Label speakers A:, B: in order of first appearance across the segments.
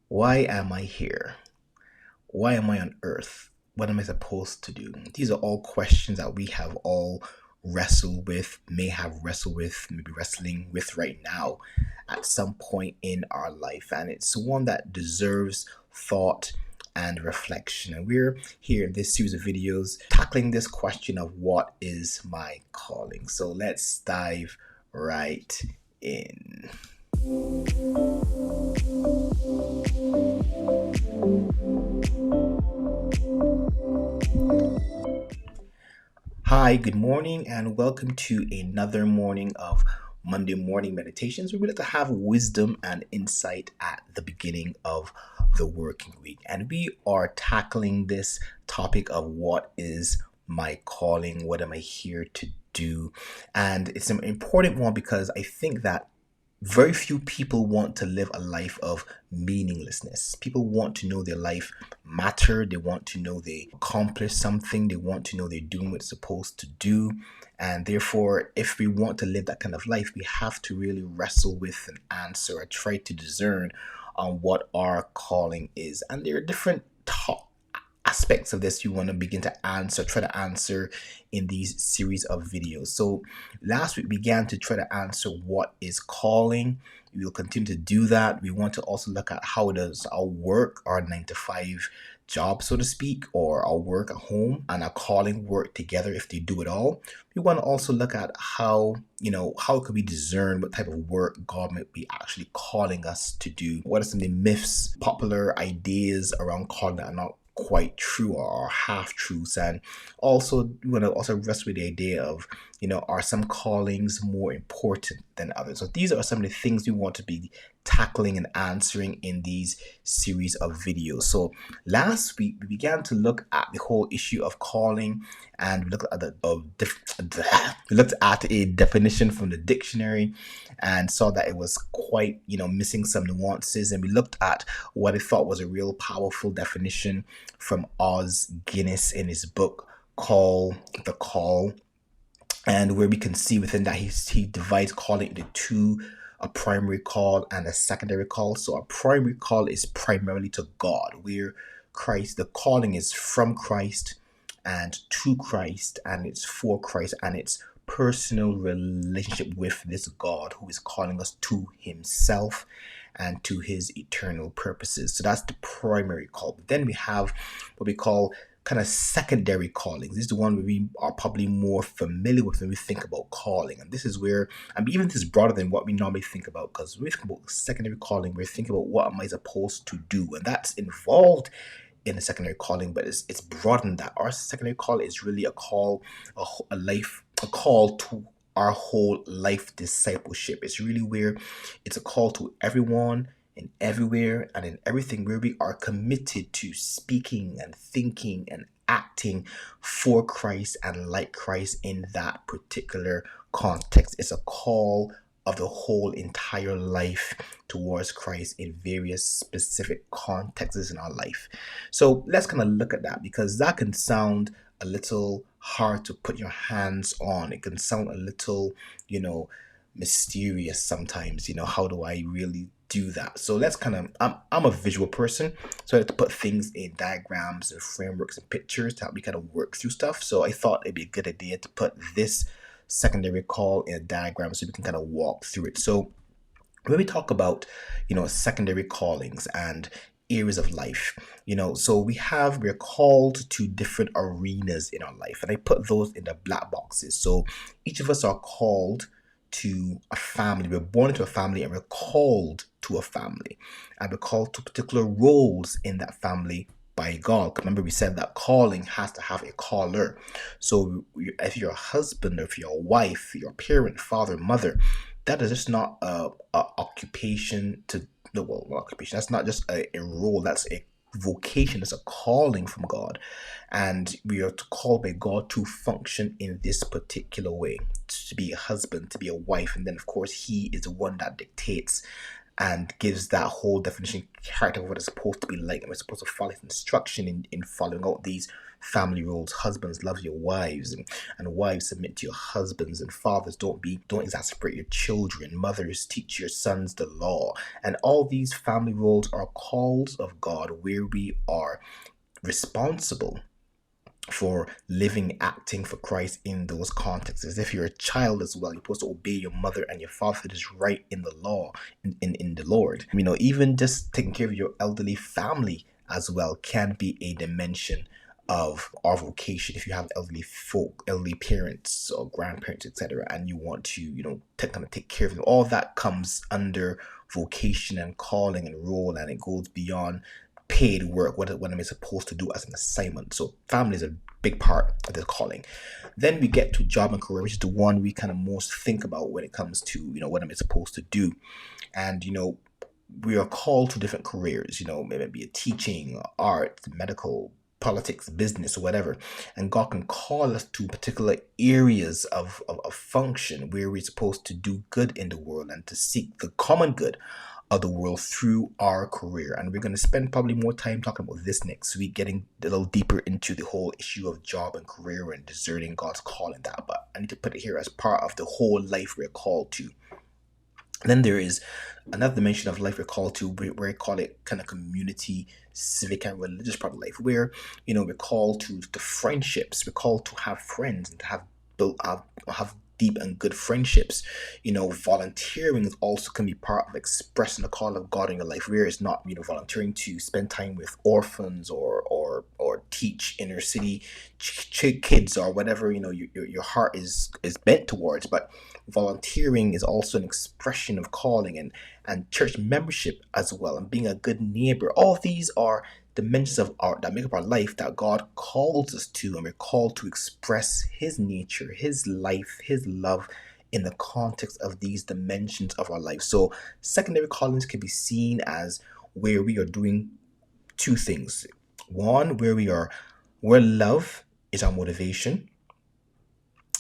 A: Why am I here? Why am I on earth? What am I supposed to do? These are all questions that we have all wrestled with, may have wrestled with, maybe wrestling with right now at some point in our life. And it's one that deserves thought and reflection. And we're here in this series of videos tackling this question of what is my calling. So let's dive right in. Hi, good morning, and welcome to another morning of Monday morning meditations. We like to have wisdom and insight at the beginning of the working week. And we are tackling this topic of what is my calling? What am I here to do? And it's an important one because I think that very few people want to live a life of meaninglessness. People want to know their life matter. They want to know they accomplish something. They want to know they're doing what it's supposed to do. And therefore, if we want to live that kind of life, we have to really wrestle with an answer or try to discern on what our calling is. And there are different aspects of this you want to begin to try to answer in these series of videos. So last week we began to try to answer what is calling. We will continue to do that. We want to also look at how does our work, our 9 to 5 job, so to speak, or our work at home and our calling work together if they do it all. We want to also look at how could we discern what type of work God might be actually calling us to do. What are some of the myths, popular ideas around calling that are not quite true or half truths, and also we want to also wrestle with the idea of are some callings more important than others. So these are some of the things we want to be tackling and answering in these series of videos. So last week we began to look at the whole issue of calling, and we looked at we looked at a definition from the dictionary and saw that it was quite missing some nuances, and we looked at what I thought was a real powerful definition from Oz Guinness in his book called The Call, and where we can see within that he divides calling into two: a primary call and a secondary call. So a primary call is primarily to God, where Christ, the calling is from Christ and to Christ, and it's for Christ, and it's personal relationship with this God who is calling us to himself and to his eternal purposes. So that's the primary call. But then we have what we call kind of secondary callings. This is the one where we are probably more familiar with when we think about calling. And this is where, and even this is broader than what we normally think about, because when we think about secondary calling, we're thinking about what am I supposed to do? And that's involved in a secondary calling, but it's broader than that. Our secondary call is really a call, a call to our whole life discipleship. It's really where it's a call to everyone and everywhere and in everything, where we are committed to speaking and thinking and acting for Christ and like Christ in that particular context. It's a call of the whole entire life towards Christ in various specific contexts in our life. So let's kind of look at that, because that can sound a little hard to put your hands on. It can sound a little, mysterious sometimes. How do I really do that? So let's I'm a visual person, so I like to put things in diagrams and frameworks and pictures to help me kind of work through stuff. So I thought it'd be a good idea to put this secondary call in a diagram so we can kind of walk through it. So when we talk about secondary callings and areas of life, so we're called to different arenas in our life, and I put those in the black boxes. So each of us are called to a family. We're born into a family and we're called to a family, and we're called to particular roles in that family by God. Remember, we said that calling has to have a caller. So if you're a husband, or if you're a wife, your parent, father, mother, that is just not a occupation to no, well, not occupation. That's not just a role. That's a vocation. It's a calling from God, and we are called by God to function in this particular way, to be a husband, to be a wife, and then of course He is the one that dictates and gives that whole definition, character of what it's supposed to be like. And we're supposed to follow his instruction in following out these family roles. Husbands, love your wives, and wives, submit to your husbands, and fathers, don't exasperate your children. Mothers, teach your sons the law. And all these family roles are calls of God where we are responsible for living, acting for Christ in those contexts. As if you're a child as well, you're supposed to obey your mother and your father. It is right in the law, in the Lord. Even just taking care of your elderly family as well can be a dimension of our vocation. If you have elderly folk, elderly parents or grandparents, etc., and you want to, kind of take care of them, all that comes under vocation and calling and role, and it goes beyond paid work. What am I supposed to do as an assignment? So family is a big part of the calling. Then we get to job and career, which is the one we kind of most think about when it comes to, what am I supposed to do? And we are called to different careers, maybe a teaching, art, medical, politics, business, or whatever. And God can call us to particular areas of function where we're supposed to do good in the world and to seek the common good of the world through our career. And we're going to spend probably more time talking about this next week, getting a little deeper into the whole issue of job and career and discerning God's call in that. But I need to put it here as part of the whole life we're called to. Then there is another dimension of life we're called to, where I call it kind of community, civic, and religious part of life, where we're called to friendships. We're called to have friends and to have deep and good friendships. Volunteering is also can be part of expressing the call of God in your life, where it's not volunteering to spend time with orphans or teach inner city kids or whatever your heart is bent towards, but volunteering is also an expression of calling and church membership as well, and being a good neighbor. All these are dimensions of art that make up our life that God calls us to, and we're called to express his nature, his life, his love in the context of these dimensions of our life. So secondary callings can be seen as where we are doing two things. One, where love is our motivation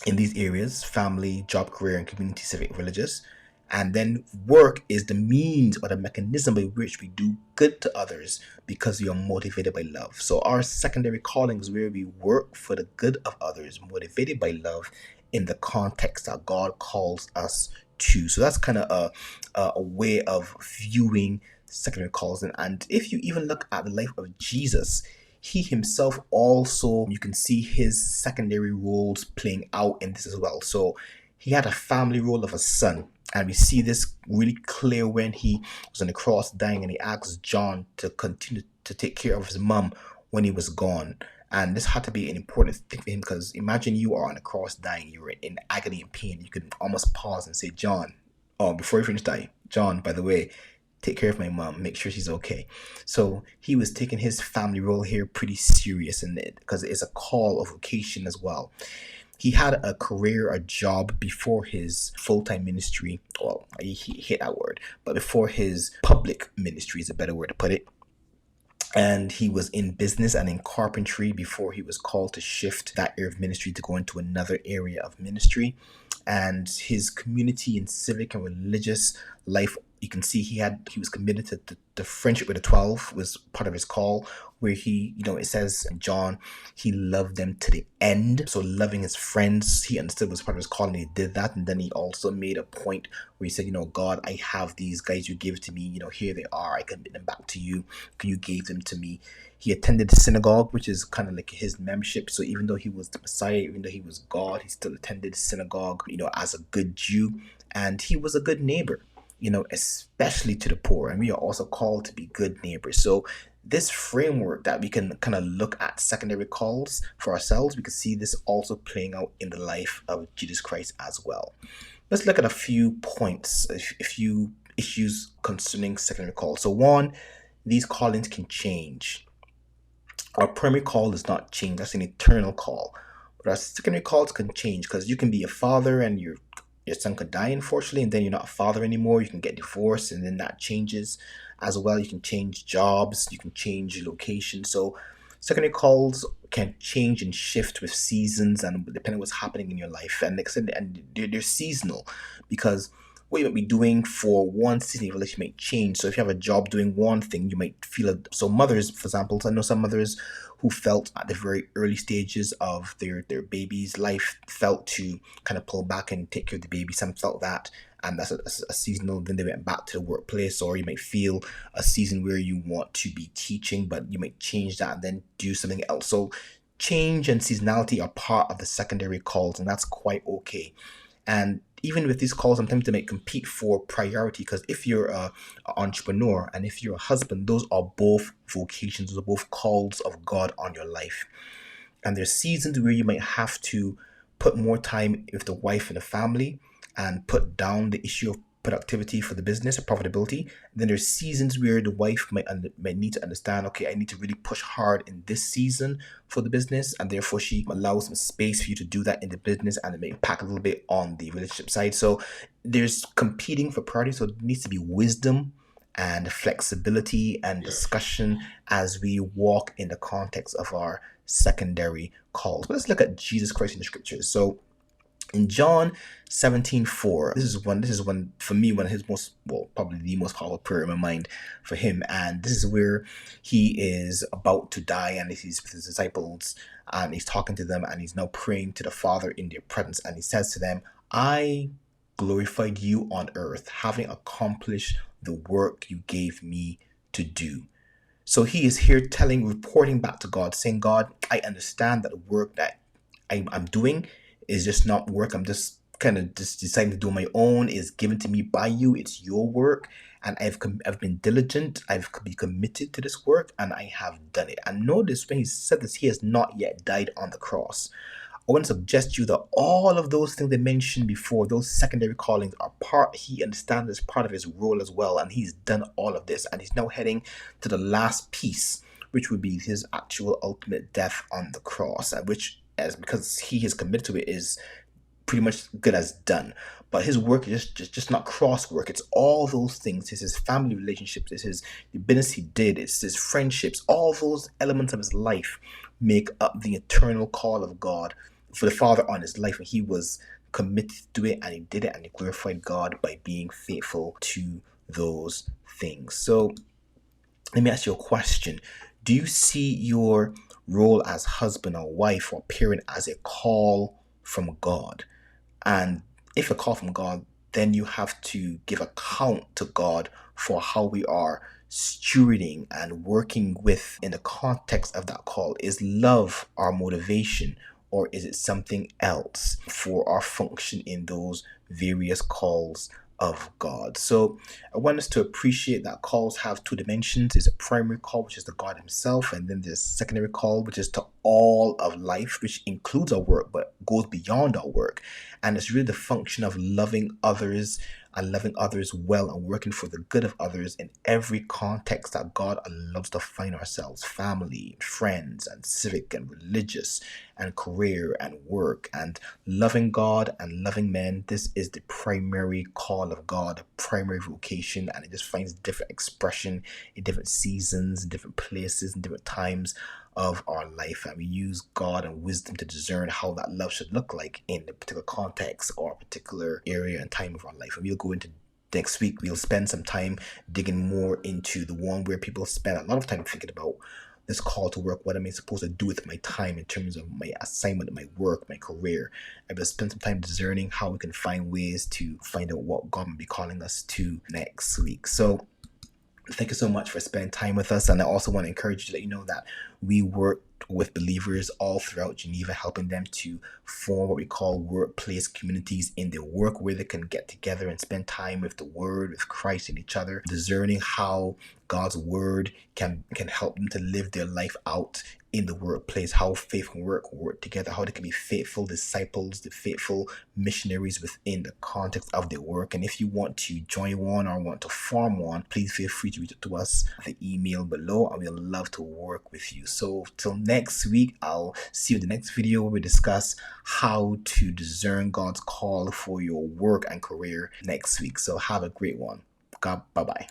A: in these areas: family, job, career, and community, civic, religious. And then work is the means or the mechanism by which we do good to others because we are motivated by love. So our secondary calling is where we work for the good of others, motivated by love in the context that God calls us to. So that's kind of a way of viewing secondary calls. And if you even look at the life of Jesus, he himself also, you can see his secondary roles playing out in this as well. So he had a family role of a son, and we see this really clear when he was on the cross dying, and he asked John to continue to take care of his mom when he was gone. And this had to be an important thing for him, because imagine you are on the cross dying, you were in agony and pain. You could almost pause and say, John, before you finish dying, John, by the way, take care of my mom, make sure she's okay. So he was taking his family role here pretty serious, and because it's a call of vocation as well. He had a career, a job before his full-time ministry. Well, he hit that word, but before his public ministry is a better word to put it. And he was in business and in carpentry before he was called to shift that area of ministry to go into another area of ministry. And his community and civic and religious life, you can see he was committed to the friendship with the 12 was part of his call, where he, it says in John, he loved them to the end. So loving his friends, he understood was part of his call, and he did that. And then he also made a point where he said, God, I have these guys you give to me, here they are, I commit them back to you, you gave them to me. He attended the synagogue, which is kind of like his membership. So even though he was the Messiah, even though he was God, he still attended the synagogue, as a good Jew. And he was a good neighbor, especially to the poor. And we are also called to be good neighbors. So this framework that we can kind of look at secondary calls for ourselves, we can see this also playing out in the life of Jesus Christ as well. Let's look at a few points, a few issues concerning secondary calls. So one, these callings can change. Our primary call does not change. That's an eternal call. But our secondary calls can change, because you can be a father and your son could die, unfortunately, and then you're not a father anymore. You can get divorced, and then that changes as well. You can change jobs. You can change location. So secondary calls can change and shift with seasons and depending on what's happening in your life. And they're seasonal, because what you might be doing for one season of your relationship might change. So if you have a job doing one thing, you might feel it. So mothers, for example, I know some mothers who felt at the very early stages of their baby's life felt to kind of pull back and take care of the baby. Some felt that, and that's a seasonal. Then they went back to the workplace, or you might feel a season where you want to be teaching, but you might change that and then do something else. So change and seasonality are part of the secondary calls, and that's quite okay. And even with these calls, sometimes they might compete for priority, because if you're an entrepreneur and if you're a husband, those are both vocations, those are both calls of God on your life. And there's seasons where you might have to put more time with the wife and the family and put down the issue of productivity for the business or profitability. Then there's seasons where the wife might need to understand, okay, I need to really push hard in this season for the business, and therefore she allows some space for you to do that in the business, and it may impact a little bit on the relationship side. So there's competing for priority, so there needs to be wisdom and flexibility and discussion as we walk in the context of our secondary calls. But let's look at Jesus Christ in the scriptures. So in John 17:4, this is one for me, one of his most, well, probably the most powerful prayer in my mind for him. And this is where he is about to die, and he's with his disciples, and he's talking to them, and he's now praying to the Father in their presence, and he says to them, I glorified you on earth, having accomplished the work you gave me to do. So he is here reporting back to God, saying, God, I understand that the work that I'm doing is just not work. I'm just kind of just deciding to do my own. It's given to me by you. It's your work. And I've been diligent. I've been committed to this work, and I have done it. And notice when he said this, he has not yet died on the cross. I want to suggest to you that all of those things they mentioned before, those secondary callings, are he understands as part of his role as well. And he's done all of this. And he's now heading to the last piece, which would be his actual ultimate death on the cross, which, as because he is committed to it, is pretty much good as done. But his work is just not cross work. It's all those things. It's his family relationships. It's the business he did. It's his friendships. All those elements of his life make up the eternal call of God for the Father on his life. And he was committed to it, and he did it, and he glorified God by being faithful to those things. So let me ask you a question. Do you see your role as husband or wife or parent as a call from God? And if a call from God, then you have to give account to God for how we are stewarding and working with in the context of that call. Is love our motivation, or is it something else for our function in those various calls of God? So I want us to appreciate that calls have two dimensions. There's a primary call, which is to God himself, and then there's a secondary call, which is to all of life, which includes our work but goes beyond our work. And it's really the function of loving others and loving others well and working for the good of others in every context that God allows to find ourselves: family, friends, and civic and religious and career and work, and loving God and loving men. This is the primary call of God, the primary vocation, and it just finds different expression in different seasons, different places, and different times of our life. And we use God and wisdom to discern how that love should look like in a particular context or a particular area and time of our life. And we'll go into next week, we'll spend some time digging more into the one where people spend a lot of time thinking about this call to work. What am I supposed to do with my time in terms of my assignment, my work, my career? I will spend some time discerning how we can find ways to find out what God may be calling us to next week. So thank you so much for spending time with us. And I also want to encourage you to let you know that we work with believers all throughout Geneva, helping them to form what we call workplace communities in their work, where they can get together and spend time with the Word, with Christ and each other, discerning how God's Word can help them to live their life out in the workplace, how faith and work together, how they can be faithful disciples, the faithful missionaries within the context of their work. And if you want to join one or want to form one, please feel free to reach out to us at the email below, and we'll love to work with you. So till next week, I'll see you in the next video where we discuss how to discern God's call for your work and career next week. So have a great one. God, bye-bye.